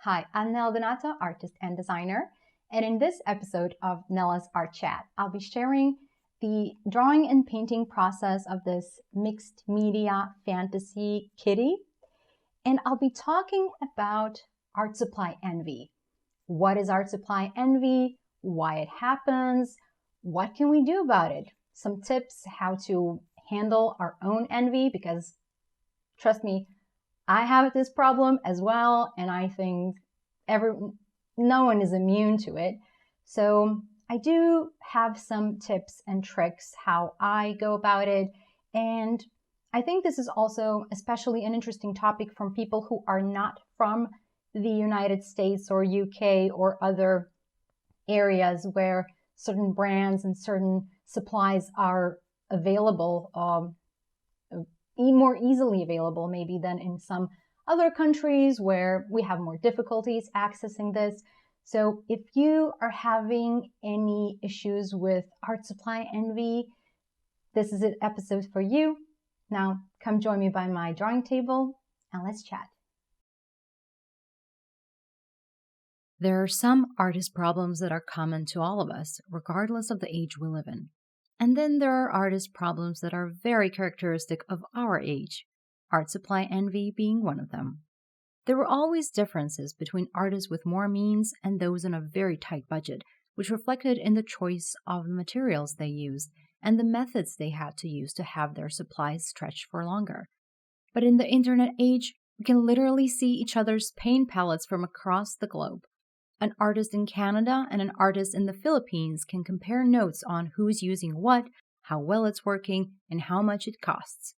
Hi, I'm Nella Donato, artist and designer, and in this episode of Nella's Art Chat, I'll be sharing the drawing and painting process of this mixed media fantasy kitty, and I'll be talking about art supply envy. What is art supply envy? Why it happens? What can we do about it? Some tips how to handle our own envy, because trust me, I have this problem as well, and I think no one is immune to it. So I do have some tips and tricks how I go about it, and I think this is also especially an interesting topic from people who are not from the United States or UK or other areas where certain brands and certain supplies are available, more easily available maybe than in some other countries where we have more difficulties accessing this. So if you are having any issues with art supply envy, this is an episode for you. Now come join me by my drawing table and let's chat. There are some artist problems that are common to all of us, regardless of the age we live in. And then there are artist problems that are very characteristic of our age, art supply envy being one of them. There were always differences between artists with more means and those on a very tight budget, which reflected in the choice of the materials they used and the methods they had to use to have their supplies stretch for longer. But in the internet age, we can literally see each other's paint palettes from across the globe. An artist in Canada and an artist in the Philippines can compare notes on who's using what, how well it's working, and how much it costs.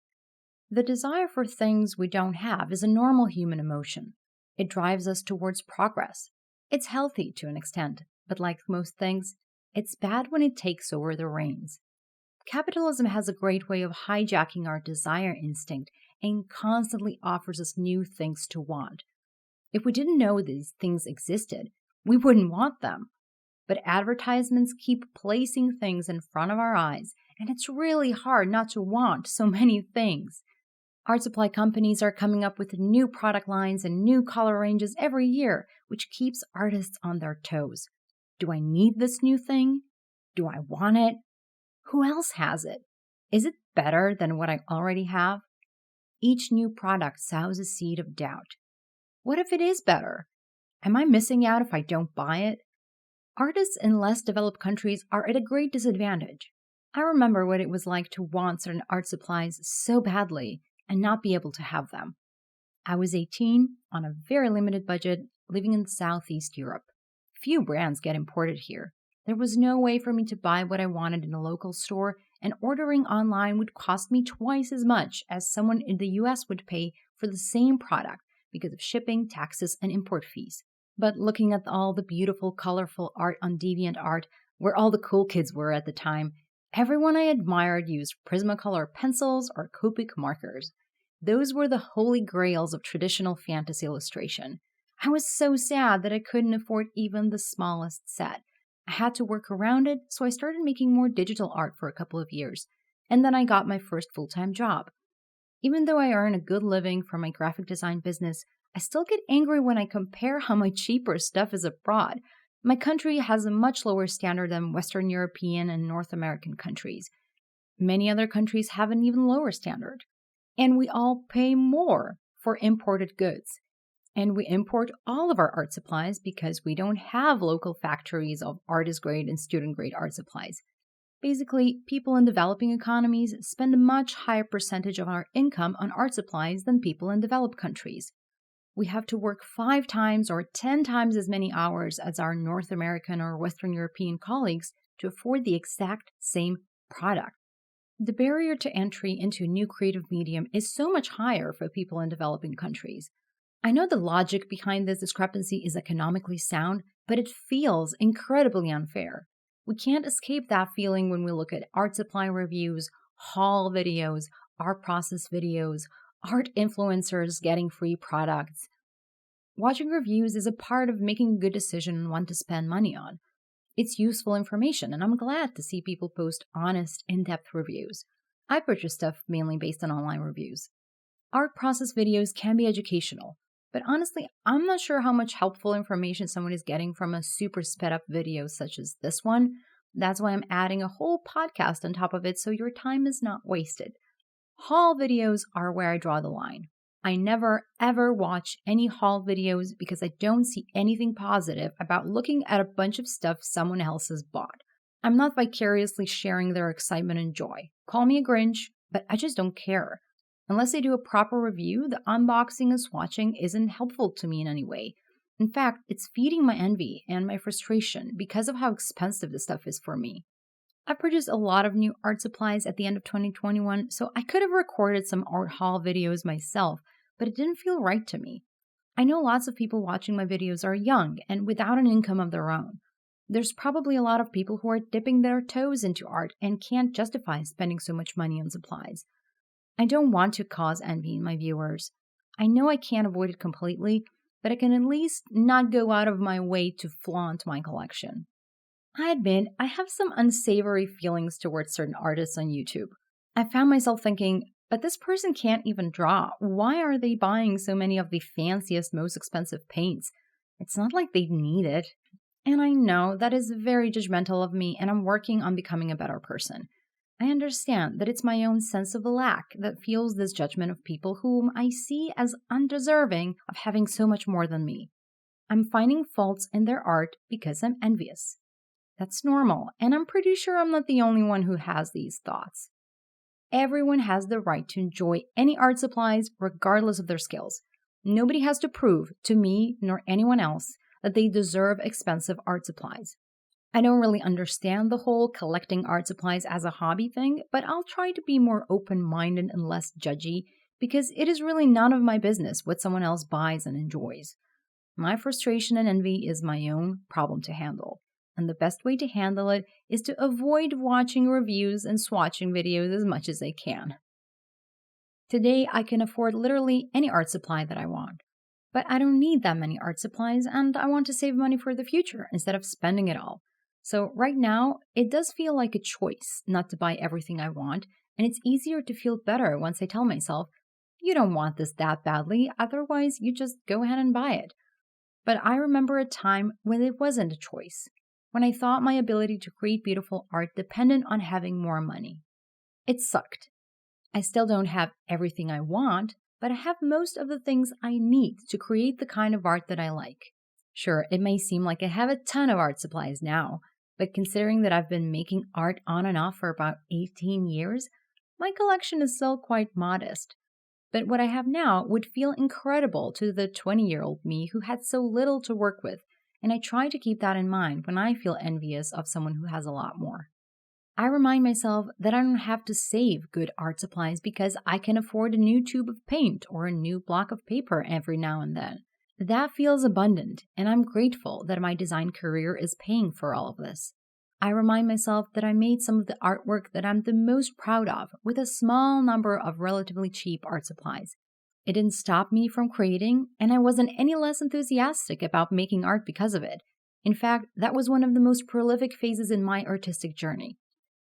The desire for things we don't have is a normal human emotion. It drives us towards progress. It's healthy to an extent, but like most things, it's bad when it takes over the reins. Capitalism has a great way of hijacking our desire instinct and constantly offers us new things to want. If we didn't know these things existed, we wouldn't want them. But advertisements keep placing things in front of our eyes, and it's really hard not to want so many things. Art supply companies are coming up with new product lines and new color ranges every year, which keeps artists on their toes. Do I need this new thing? Do I want it? Who else has it? Is it better than what I already have? Each new product sows a seed of doubt. What if it is better? Am I missing out if I don't buy it? Artists in less developed countries are at a great disadvantage. I remember what it was like to want certain art supplies so badly and not be able to have them. I was 18, on a very limited budget, living in Southeast Europe. Few brands get imported here. There was no way for me to buy what I wanted in a local store, and ordering online would cost me twice as much as someone in the US would pay for the same product because of shipping, taxes, and import fees. But looking at all the beautiful, colorful art on DeviantArt, where all the cool kids were at the time, everyone I admired used Prismacolor pencils or Copic markers. Those were the holy grails of traditional fantasy illustration. I was so sad that I couldn't afford even the smallest set. I had to work around it, so I started making more digital art for a couple of years, and then I got my first full-time job. Even though I earn a good living from my graphic design business, I still get angry when I compare how much cheaper stuff is abroad. My country has a much lower standard than Western European and North American countries. Many other countries have an even lower standard. And we all pay more for imported goods. And we import all of our art supplies because we don't have local factories of artist-grade and student-grade art supplies. Basically, people in developing economies spend a much higher percentage of our income on art supplies than people in developed countries. We have to work 5 times or 10 times as many hours as our North American or Western European colleagues to afford the exact same product. The barrier to entry into a new creative medium is so much higher for people in developing countries. I know the logic behind this discrepancy is economically sound, but it feels incredibly unfair. We can't escape that feeling when we look at art supply reviews, haul videos, art process videos, art influencers getting free products. Watching reviews is a part of making a good decision on what to spend money on. It's useful information, and I'm glad to see people post honest, in-depth reviews. I purchase stuff mainly based on online reviews. Art process videos can be educational, But honestly, I'm not sure how much helpful information someone is getting from a super sped up video such as this one. That's why I'm adding a whole podcast on top of it so your time is not wasted. Haul videos are where I draw the line. I never ever watch any haul videos because I don't see anything positive about looking at a bunch of stuff someone else has bought. I'm not vicariously sharing their excitement and joy. Call me a Grinch, but I just don't care. Unless they do a proper review, the unboxing and swatching isn't helpful to me in any way. In fact, it's feeding my envy and my frustration because of how expensive this stuff is for me. I purchased a lot of new art supplies at the end of 2021, so I could have recorded some art haul videos myself, but it didn't feel right to me. I know lots of people watching my videos are young and without an income of their own. There's probably a lot of people who are dipping their toes into art and can't justify spending so much money on supplies. I don't want to cause envy in my viewers. I know I can't avoid it completely, but I can at least not go out of my way to flaunt my collection. I admit I have some unsavory feelings towards certain artists on YouTube. I found myself thinking, but this person can't even draw. Why are they buying so many of the fanciest, most expensive paints? It's not like they need it. And I know that is very judgmental of me, and I'm working on becoming a better person. I understand that it's my own sense of lack that fuels this judgment of people whom I see as undeserving of having so much more than me. I'm finding faults in their art because I'm envious. That's normal, and I'm pretty sure I'm not the only one who has these thoughts. Everyone has the right to enjoy any art supplies regardless of their skills. Nobody has to prove to me nor anyone else that they deserve expensive art supplies. I don't really understand the whole collecting art supplies as a hobby thing, but I'll try to be more open-minded and less judgy because it is really none of my business what someone else buys and enjoys. My frustration and envy is my own problem to handle, and the best way to handle it is to avoid watching reviews and swatching videos as much as I can. Today, I can afford literally any art supply that I want, but I don't need that many art supplies, and I want to save money for the future instead of spending it all. So right now, it does feel like a choice not to buy everything I want, and it's easier to feel better once I tell myself, you don't want this that badly, otherwise you just go ahead and buy it. But I remember a time when it wasn't a choice, when I thought my ability to create beautiful art depended on having more money. It sucked. I still don't have everything I want, but I have most of the things I need to create the kind of art that I like. Sure, it may seem like I have a ton of art supplies now, but considering that I've been making art on and off for about 18 years, my collection is still quite modest. But what I have now would feel incredible to the 20-year-old me who had so little to work with, and I try to keep that in mind when I feel envious of someone who has a lot more. I remind myself that I don't have to save good art supplies because I can afford a new tube of paint or a new block of paper every now and then. That feels abundant, and I'm grateful that my design career is paying for all of this. I remind myself that I made some of the artwork that I'm the most proud of with a small number of relatively cheap art supplies. It didn't stop me from creating, and I wasn't any less enthusiastic about making art because of it. In fact, that was one of the most prolific phases in my artistic journey.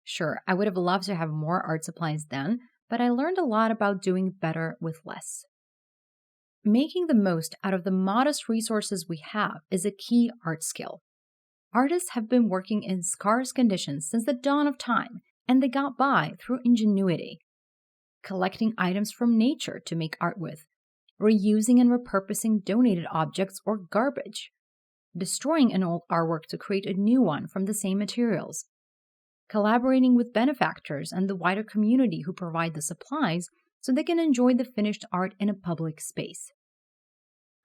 Sure, I would have loved to have more art supplies then, but I learned a lot about doing better with less. Making the most out of the modest resources we have is a key art skill. Artists have been working in scarce conditions since the dawn of time, and they got by through ingenuity. Collecting items from nature to make art with, reusing and repurposing donated objects or garbage, destroying an old artwork to create a new one from the same materials, collaborating with benefactors and the wider community who provide the supplies so they can enjoy the finished art in a public space.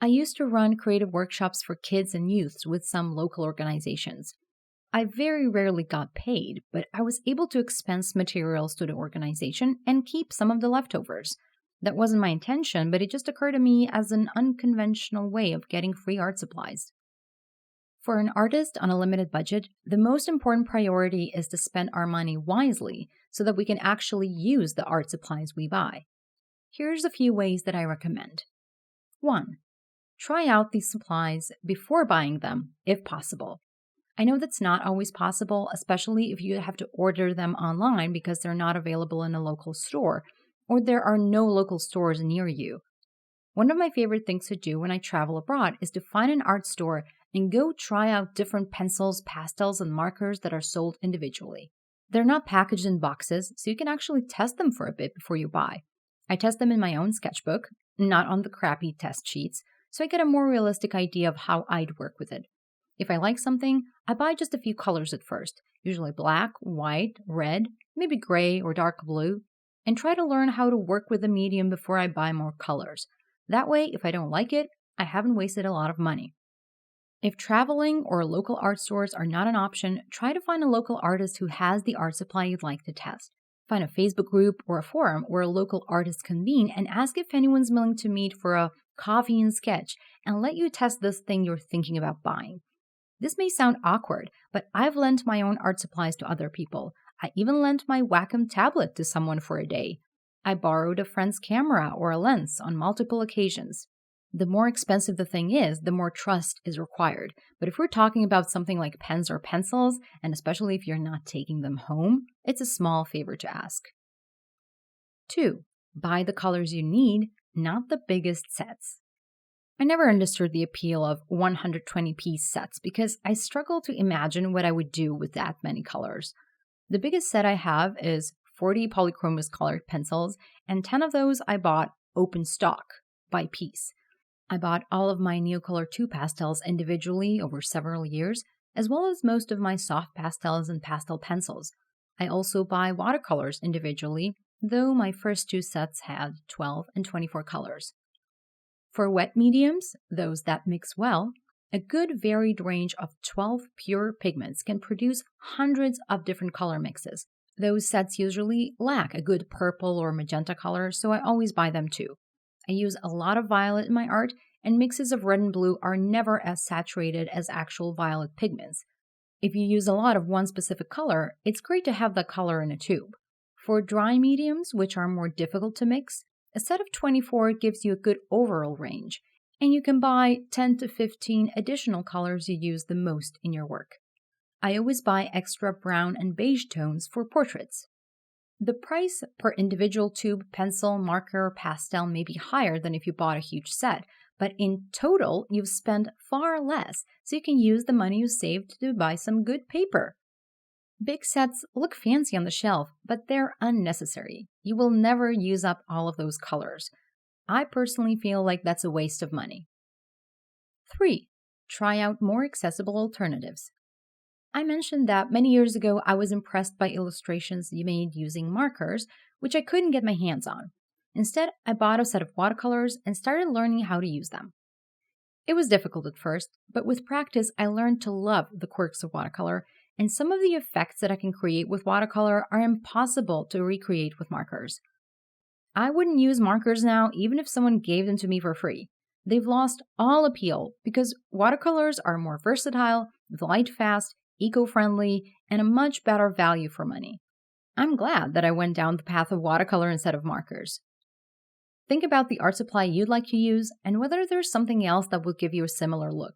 I used to run creative workshops for kids and youths with some local organizations. I very rarely got paid, but I was able to expense materials to the organization and keep some of the leftovers. That wasn't my intention, but it just occurred to me as an unconventional way of getting free art supplies. For an artist on a limited budget, the most important priority is to spend our money wisely so that we can actually use the art supplies we buy. Here's a few ways that I recommend. 1. Try out these supplies before buying them, if possible. I know that's not always possible, especially if you have to order them online because they're not available in a local store, or there are no local stores near you. One of my favorite things to do when I travel abroad is to find an art store and go try out different pencils, pastels, and markers that are sold individually. They're not packaged in boxes, so you can actually test them for a bit before you buy. I test them in my own sketchbook, not on the crappy test sheets, so I get a more realistic idea of how I'd work with it. If I like something, I buy just a few colors at first, usually black, white, red, maybe gray or dark blue, and try to learn how to work with the medium before I buy more colors. That way, if I don't like it, I haven't wasted a lot of money. If traveling or local art stores are not an option, try to find a local artist who has the art supply you'd like to test. Find a Facebook group or a forum where local artists convene and ask if anyone's willing to meet for a coffee and sketch and let you test this thing you're thinking about buying. This may sound awkward, but I've lent my own art supplies to other people. I even lent my Wacom tablet to someone for a day. I borrowed a friend's camera or a lens on multiple occasions. The more expensive the thing is, the more trust is required. But if we're talking about something like pens or pencils, and especially if you're not taking them home, it's a small favor to ask. 2. Buy the colors you need, not the biggest sets. I never understood the appeal of 120-piece sets because I struggle to imagine what I would do with that many colors. The biggest set I have is 40 polychromos colored pencils, and 10 of those I bought open stock by piece. I bought all of my Neocolor II pastels individually over several years, as well as most of my soft pastels and pastel pencils. I also buy watercolors individually, though my first 2 sets had 12 and 24 colors. For wet mediums, those that mix well, a good varied range of 12 pure pigments can produce hundreds of different color mixes. Those sets usually lack a good purple or magenta color, so I always buy them too. I use a lot of violet in my art, and mixes of red and blue are never as saturated as actual violet pigments. If you use a lot of one specific color, it's great to have that color in a tube. For dry mediums, which are more difficult to mix, a set of 24 gives you a good overall range, and you can buy 10 to 15 additional colors you use the most in your work. I always buy extra brown and beige tones for portraits. The price per individual tube, pencil, marker, or pastel may be higher than if you bought a huge set, but in total, you've spent far less, so you can use the money you saved to buy some good paper. Big sets look fancy on the shelf, but they're unnecessary. You will never use up all of those colors. I personally feel like that's a waste of money. 3. Try out more accessible alternatives. I mentioned that many years ago I was impressed by illustrations you made using markers, which I couldn't get my hands on. Instead, I bought a set of watercolors and started learning how to use them. It was difficult at first, but with practice I learned to love the quirks of watercolor, and some of the effects that I can create with watercolor are impossible to recreate with markers. I wouldn't use markers now even if someone gave them to me for free. They've lost all appeal because watercolors are more versatile, light-fast, eco-friendly, and a much better value for money. I'm glad that I went down the path of watercolor instead of markers. Think about the art supply you'd like to use and whether there's something else that will give you a similar look.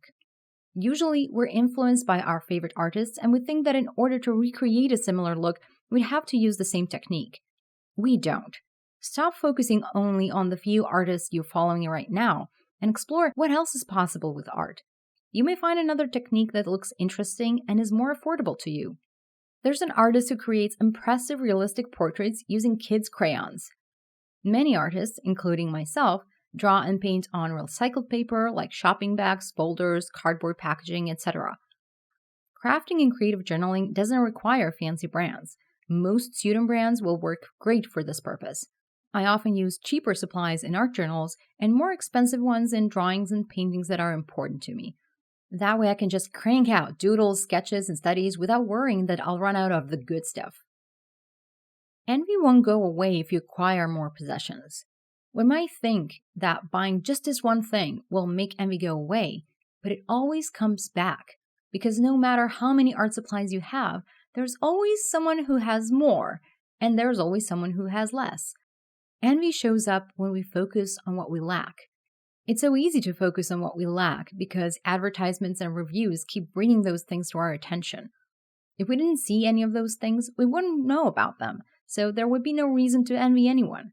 Usually, we're influenced by our favorite artists and we think that in order to recreate a similar look, we have to use the same technique. We don't. Stop focusing only on the few artists you're following right now and explore what else is possible with art. You may find another technique that looks interesting and is more affordable to you. There's an artist who creates impressive realistic portraits using kids' crayons. Many artists, including myself, draw and paint on recycled paper like shopping bags, folders, cardboard packaging, etc. Crafting and creative journaling doesn't require fancy brands. Most student brands will work great for this purpose. I often use cheaper supplies in art journals and more expensive ones in drawings and paintings that are important to me. That way I can just crank out doodles, sketches, and studies without worrying that I'll run out of the good stuff. Envy won't go away if you acquire more possessions. We might think that buying just this one thing will make envy go away, but it always comes back, because no matter how many art supplies you have, there's always someone who has more, and there's always someone who has less. Envy shows up when we focus on what we lack. It's so easy to focus on what we lack because advertisements and reviews keep bringing those things to our attention. If we didn't see any of those things, we wouldn't know about them, so there would be no reason to envy anyone.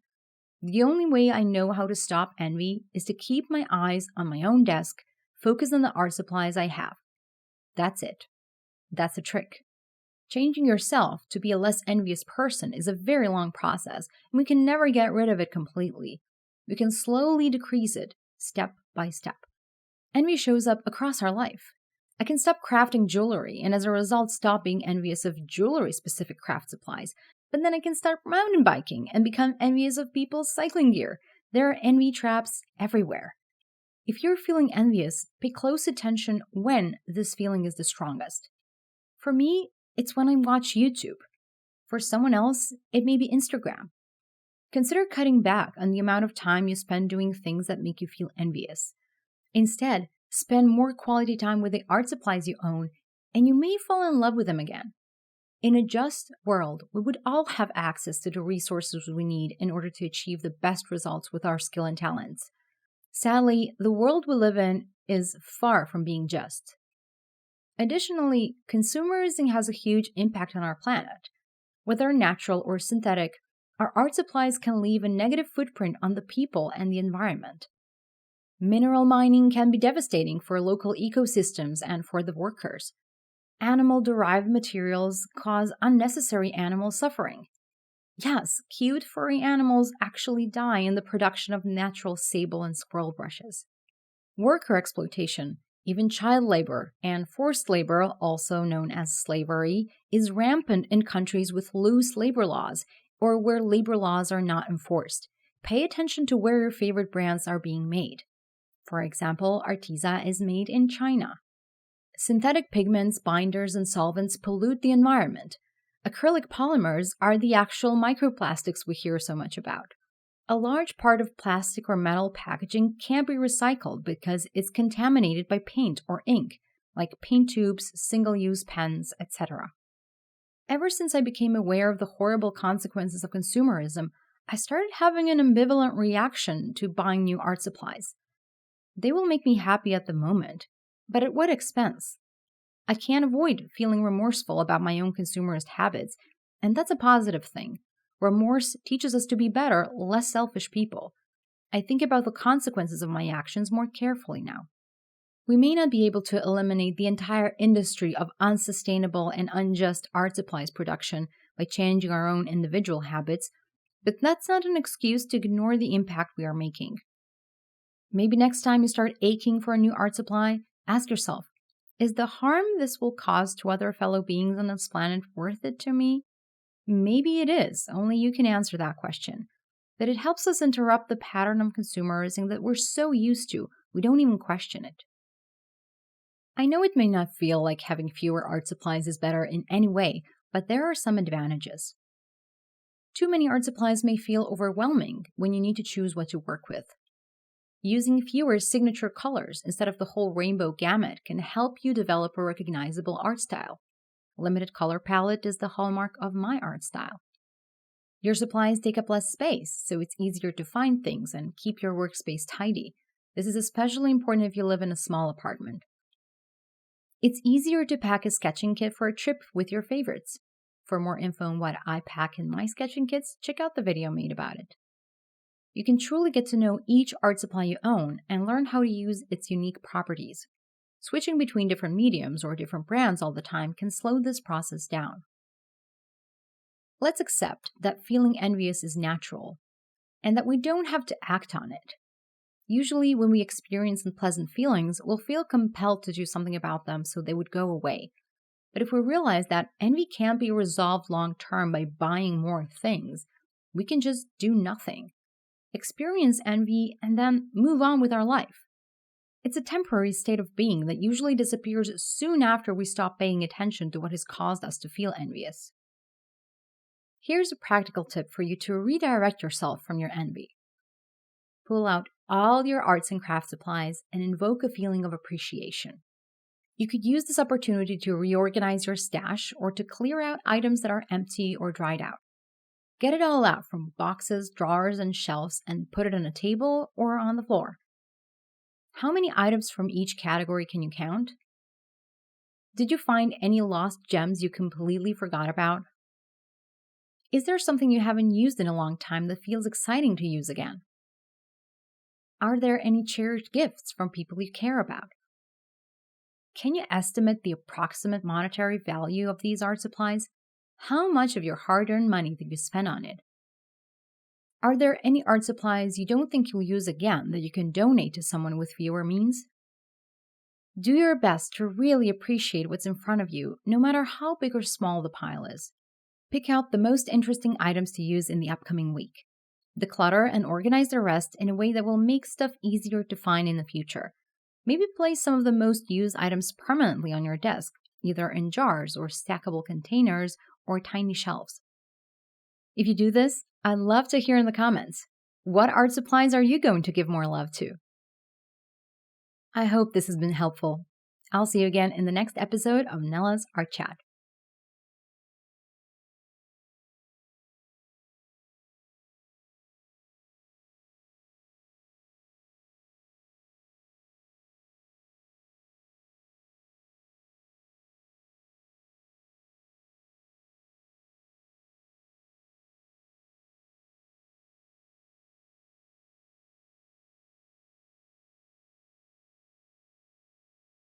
The only way I know how to stop envy is to keep my eyes on my own desk, focus on the art supplies I have. That's it. That's the trick. Changing yourself to be a less envious person is a very long process, and we can never get rid of it completely. We can slowly decrease it, step by step. Envy shows up across our life. I can stop crafting jewelry and as a result stop being envious of jewelry-specific craft supplies. But then I can start mountain biking and become envious of people's cycling gear. There are envy traps everywhere. If you're feeling envious, pay close attention when this feeling is the strongest. For me, it's when I watch YouTube. For someone else, it may be Instagram. Consider cutting back on the amount of time you spend doing things that make you feel envious. Instead, spend more quality time with the art supplies you own, and you may fall in love with them again. In a just world, we would all have access to the resources we need in order to achieve the best results with our skill and talents. Sadly, the world we live in is far from being just. Additionally, consumerism has a huge impact on our planet. Whether natural or synthetic, our art supplies can leave a negative footprint on the people and the environment. Mineral mining can be devastating for local ecosystems and for the workers. Animal-derived materials cause unnecessary animal suffering. Yes, cute furry animals actually die in the production of natural sable and squirrel brushes. Worker exploitation, even child labor, and forced labor, also known as slavery, is rampant in countries with loose labor laws or where labor laws are not enforced. Pay attention to where your favorite brands are being made. For example, Arteza is made in China. Synthetic pigments, binders, and solvents pollute the environment. Acrylic polymers are the actual microplastics we hear so much about. A large part of plastic or metal packaging can't be recycled because it's contaminated by paint or ink, like paint tubes, single-use pens, etc. Ever since I became aware of the horrible consequences of consumerism, I started having an ambivalent reaction to buying new art supplies. They will make me happy at the moment, but at what expense? I can't avoid feeling remorseful about my own consumerist habits, and that's a positive thing. Remorse teaches us to be better, less selfish people. I think about the consequences of my actions more carefully now. We may not be able to eliminate the entire industry of unsustainable and unjust art supplies production by changing our own individual habits, but that's not an excuse to ignore the impact we are making. Maybe next time you start aching for a new art supply, ask yourself, is the harm this will cause to other fellow beings on this planet worth it to me? Maybe it is, only you can answer that question. But it helps us interrupt the pattern of consumerism that we're so used to, we don't even question it. I know it may not feel like having fewer art supplies is better in any way, but there are some advantages. Too many art supplies may feel overwhelming when you need to choose what to work with. Using fewer signature colors instead of the whole rainbow gamut can help you develop a recognizable art style. A limited color palette is the hallmark of my art style. Your supplies take up less space, so it's easier to find things and keep your workspace tidy. This is especially important if you live in a small apartment. It's easier to pack a sketching kit for a trip with your favorites. For more info on what I pack in my sketching kits, check out the video made about it. You can truly get to know each art supply you own and learn how to use its unique properties. Switching between different mediums or different brands all the time can slow this process down. Let's accept that feeling envious is natural and that we don't have to act on it. Usually, when we experience unpleasant feelings, we'll feel compelled to do something about them so they would go away. But if we realize that envy can't be resolved long-term by buying more things, we can just do nothing. Experience envy, and then move on with our life. It's a temporary state of being that usually disappears soon after we stop paying attention to what has caused us to feel envious. Here's a practical tip for you to redirect yourself from your envy. Pull out all your arts and craft supplies and invoke a feeling of appreciation. You could use this opportunity to reorganize your stash or to clear out items that are empty or dried out. Get it all out from boxes, drawers, and shelves and put it on a table or on the floor. How many items from each category can you count? Did you find any lost gems you completely forgot about? Is there something you haven't used in a long time that feels exciting to use again? Are there any cherished gifts from people you care about? Can you estimate the approximate monetary value of these art supplies? How much of your hard-earned money did you spend on it? Are there any art supplies you don't think you'll use again that you can donate to someone with fewer means? Do your best to really appreciate what's in front of you, no matter how big or small the pile is. Pick out the most interesting items to use in the upcoming week. Declutter and organize the rest in a way that will make stuff easier to find in the future. Maybe place some of the most used items permanently on your desk, either in jars or stackable containers or tiny shelves. If you do this, I'd love to hear in the comments. What art supplies are you going to give more love to? I hope this has been helpful. I'll see you again in the next episode of Nella's Art Chat.